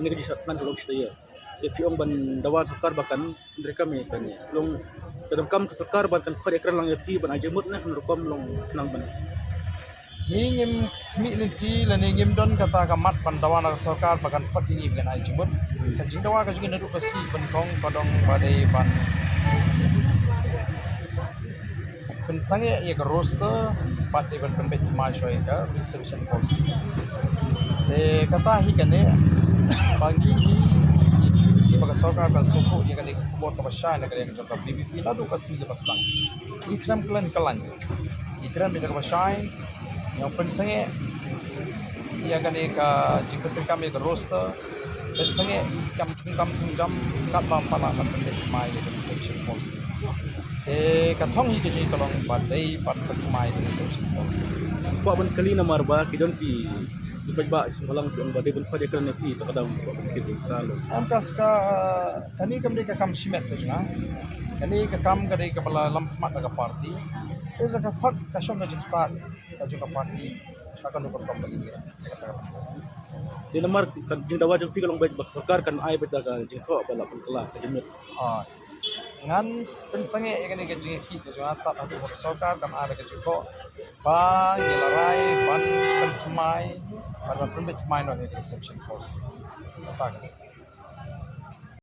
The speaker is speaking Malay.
ini kerja satnan kalau kita ya. Jadi orang ban dawan sekar bahkan mereka mereka ni. Long dalam kam sekar bahkan kau ekran lang yapi ban aja mut nah merupakan long senang ban. Ngim mi linti la ngim don kata kamat pandawan sokar bahkan fat ini dengan ai jimut kajing dawa kajing nadu kasi benkong kodong badai ban pensange ya ke roster pat even pembet masoi ka reservation policy kata hi kane bagi hi baga sokar ban suku ya kane kubor ka basya na kane ka BBP nadu kasi lepas lang ikram kalan ikram ni ka basya yang pensange ia kan ka jikut kami ke roster pensange kam jam kat pala kan mai ke section policy kathong hi ke ji tolong badai pat mai ke section policy Kau ban kali na marba kidon pi ba sekolah untuk badai ban kau ekran pi takadam gitu kalau. Am kas ka kani kam ka kam simet ke jna kani ka kam ka pala lampat ka party ka khot ka shom ka start ka juga party akan nukur kam lagi Di nomor jing dawa jing pi kalau baik bakar kan ai beta ka jing kau bala pengkelah ka jemut. Ngan pensange ikan ikan jing ki ke jna tak ada buat sokar kan ada ke jiko ba yelarai ban penmai pada pembet main no reception force. Apa